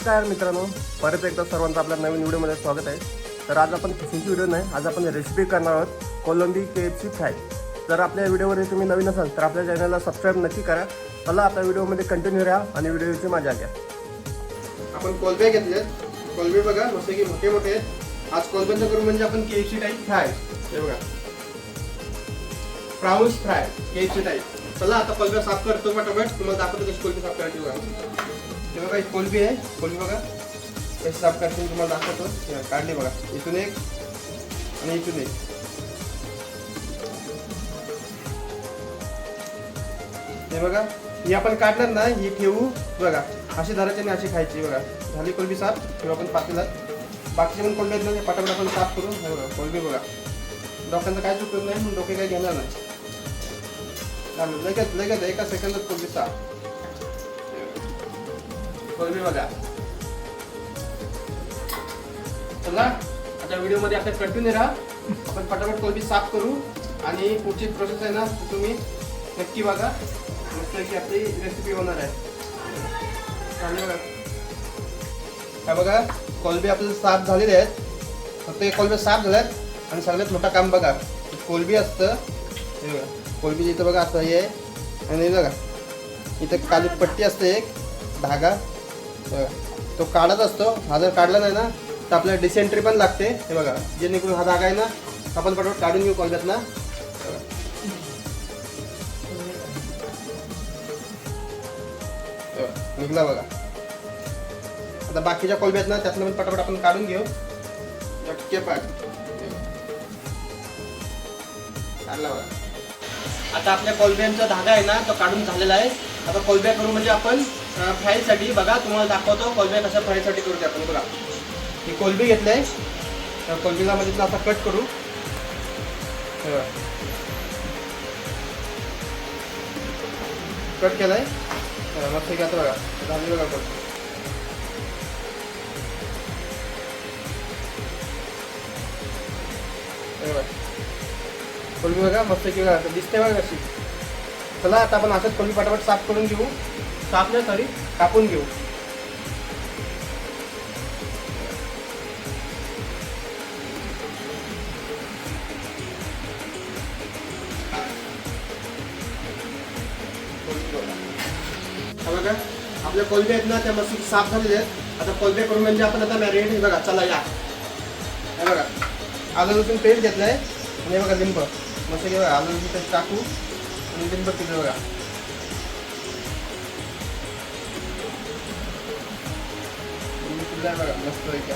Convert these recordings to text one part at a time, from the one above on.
नमस्कार मित्रांनो, परत एकदा सर्वांचं आपल्या नवीन व्हिडिओमध्ये स्वागत आहे. तर आज आपण फिशिंगची व्हिडिओ नाही, आज आपण रेसिपी करणार आहोत कोलंबी KFC फ्राय. तर आपल्या व्हिडिओमध्ये तुम्ही नवीन असाल तर आपल्या चॅनलला सबस्क्राईब नक्की करा. चला आता व्हिडिओमध्ये कंटिन्यू राहा आणि व्हिडिओची मजा घ्या. आपण कोलंबी घेतलेत. कोलंबी बघा मस्त की मोठे मोठे आहेत. आज कोलंबीचं करू म्हणजे आपण KFC टाईप फ्राय. हे बघा प्राऊन्स फ्राय KFC टाईप. चला आता कोलंबी साफ करतो फटाफट. तुम्हाला दाखवतो कशी कोलंबी साफ करायची बघा. हे बघा एक कोलंबी आहे. कोलंबी बघा कशी साफ करते तुम्हाला दाखवतो. काढली बघा, इथून एक आणि इथून एक. हे बघा ही आपण काढणार ना, ही ठेवू बघा अशी धरायची आणि अशी खायची. बघा झाली कोलंबी साफ. ठेवू आपण पातेल्यात. बाकीचे पण कोलंबी आहेत ना, पटापट आपण साफ करू. हे बघा कोलंबी बघा, डोक्यांचं काय चुकत नाही म्हणून डोके काही घेणार नाही. लगेच एका सेकंदात कोलंबी साफ. कोलंबी बघा. चला आता व्हिडिओमध्ये आपल्या कंटिन्यू राहा. आपण पटापट कोलंबी साफ करू आणि पुढची प्रोसेस आहे ना तुम्ही नक्की बघा. मस्त की आपली रेसिपी होणार आहे. बघा काय बघा कोलंबी आपल्याला साफ झालेली आहेत. फक्त एक कोलंबी साफ झाल्यात आणि सगळ्यात मोठं काम बघा कोलंबी असतं. हे बघा कोलंबी इथं बघा असं हे आहे आणि बघा इथं काली पट्टी असते एक धागा तो काढत असतो. हा जर काढला नाही ना तर आपल्याला डिसेंट्री पण लागते. हे बघा जेणेकरून हा धागा आहे ना आपण पटपट काढून घेऊ कोलंब्यात ना. निघला बघा. आता बाकीच्या कोलंब्यात ना त्यातलं पण पटापट आपण काढून घेऊ. काढला बघा. आता आपल्या कोलंब्यांचा धागा आहे ना तो काढून झालेला आहे. आता कोलंब्या करू म्हणजे आपण फ्रायसाठी बघा तुम्हाला दाखवतो कोलंब्या कशा फ्रायसाठी करू आपण. बघा ही कोलंबी घेतली आहे. कोलंबीला मध्ये आता कट करू. कट केलाय मस्त की. आता बघा झाली बघा कट. कोलंबी बघा मस्त की बघा दिसते बघा कशी. चला आता आपण असंच कोलंबी पटापट साफ करून घेऊ. साफ नाही सॉरी कापून घेऊ. बघा आपल्या कोलंबी आहेत ना त्या मस्त साफ झालेल्या आहेत. आता कोलंबी करून म्हणजे आपण आता मॅरिनेट हे बघा. चला या हे बघा आलं लसूण पेस्ट घेतलंय आणि बघा लिंब मस्त की बघा आलं लसूण पेस्ट टाकू आणि लिंब पिलं बघा. बघा मस्त पैकी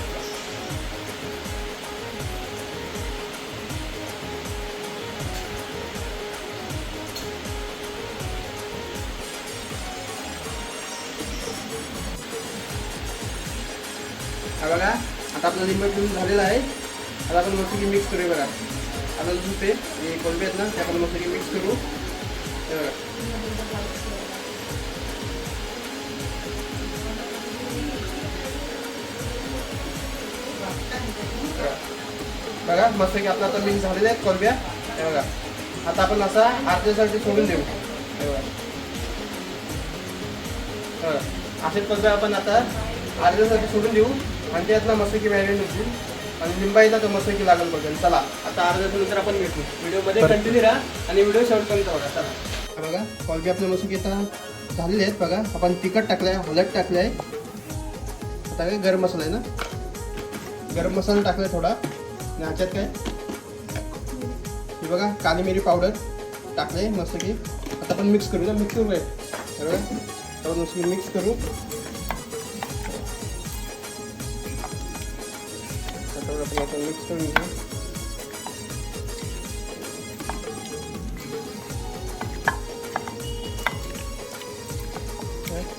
बघा. आता आपला लिंबू पिळून झालेला आहे. आता आपण मस्त की मिक्स करूया बघा. आता लसूण पेस्ट आणि कोलंबी आहेत ना ते आपण मस्त की मिक्स करू. बघा मस्त की आपला आता मिक्स झालेले आहेत कोलंब्या. हे बघा आता आपण असा अर्ध्यासाठी सोडून देऊ. हे बघा असेच कोलंब्या आपण आता अर्ध्यासाठी सोडून देऊ आणि त्यातला मस्त की मॅरिनेट होतील आणि लिंबाईला तर मस्त की लागल बघेल. चला आता अर्ध्या नंतर आपण भेटू. व्हिडिओमध्ये कंटिन्यू राहा आणि व्हिडिओ शेवटपर्यंत बघा. चला बघा कोलंबी आपल्या मस्त की आता झालेले आहेत. बघा आपण तिखट टाकलं आहे, हळद टाकलं आहे. आता काय गरम मसाला आहे ना, गरम मसाला टाकला आहे थोडा. आणि ह्याच्यात काय हे बघा काली मिरी पावडर टाकले मस्त की. आता आपण मिक्स करू ना. मिक्स करू आहे बघा. तर मस्त मिक्स करू. आपण मिक्स करून घेऊ.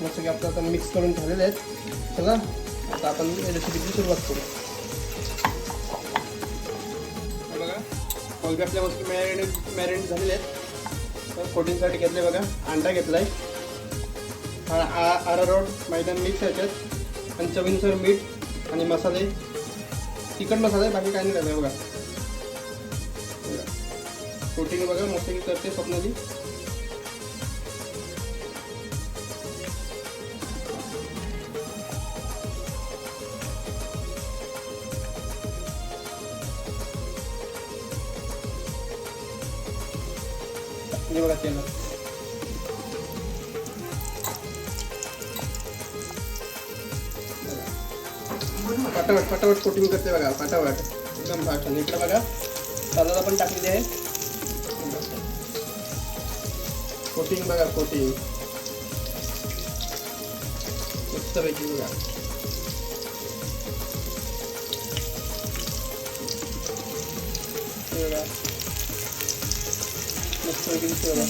मस्त की आपलं आता मिक्स करून झालेले आहेत. चला आता आपण रेसिपीची सुरुवात करू. बघा कोलंबी आपल्या मस्त मॅरिनेट झालेले आहेत. तर कोटिंगसाठी घेतले बघा अंडा घेतलाय. अरारोट मैदान मिक्स याच्यात आणि चवीनुसार मीठ आणि मसाले तिखट मसाला आहे. बाकी काय नाही करायचं बघा. कोटिंग बघा मस्त की करते स्वप्नाली. हे बघा तेल फटाफट कोटिंग करते बघा, फटाफट एकदम फास्ट. आणि इकडे बघा तांदळा पण टाकलेली आहे. कोटिंग बघा, कोटिंग मस्तपैकी बघा. बघा मस्तपैकी दिसते बघा.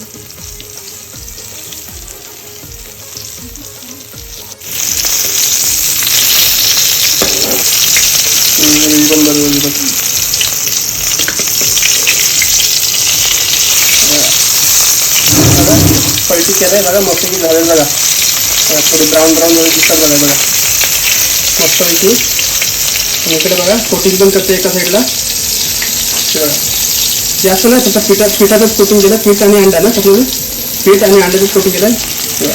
पलटी केलंय बघा, मस्तपैकी झालेलं बघा. थोडी ब्राऊन मध्ये दिसतात बघा. बघा मस्तपैकी. आणि इकडे बघा कोटिंग पण करते एका साईडला. बघा जास्त नाही, फक्त पिठातच कोटिंग केलं. पीठ आणि अंडा ना त्याच्यामध्ये, पीठ आणि अंड्याचंच कोटिंग केलं. बघा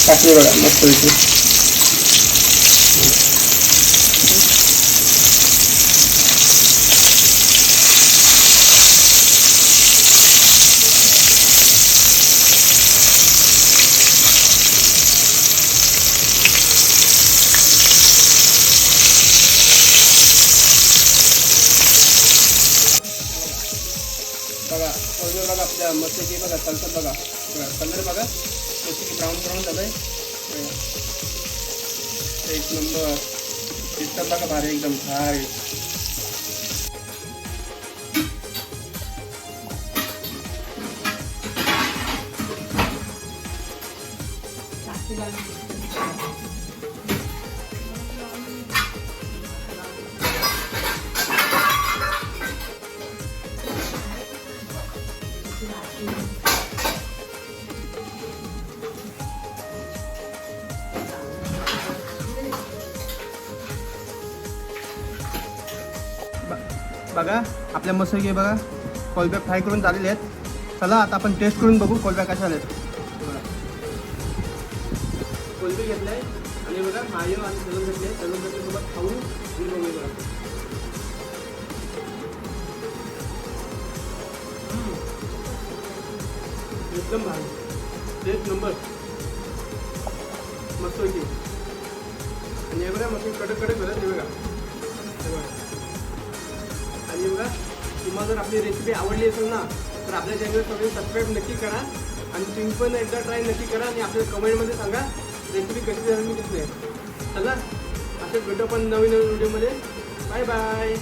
टाकले बघा मस्तपैकी. बघा बघा आपल्या मस्तपैकी बघा तलतात बघा. बघा कलर बघा मस्तपैकी ब्राऊन झालंय. एक नंबर दिसतात बघा, भारी एकदम भारी. बघा आपल्या मस्तपैकी बघा कोलब्या फ्राय करून झालेले आहेत. चला आता आपण टेस्ट करून बघू कोलब्या कशा आल्यात. बघा कोलबी घेतलाय आणि बघा मायो आणि तळून घेतले. तळून घेतल्यासोबत खाऊन बघू बघा. एकदम भारी, एक नंबर मस्तपैकी. आणि हे बघा मस्त कडक करत हे बघा. आणि बघा तुम्हाला जर आपली रेसिपी आवडली असेल ना तर आपल्या चॅनल सबस्क्राईब नक्की करा. आणि तुम्ही पण एकदा ट्राय नक्की करा आणि आपल्या कमेंटमध्ये सांगा रेसिपी कशी झाली कशी नाही. चला असेच भेटू पण नवीन व्हिडिओमध्ये. Bye bye.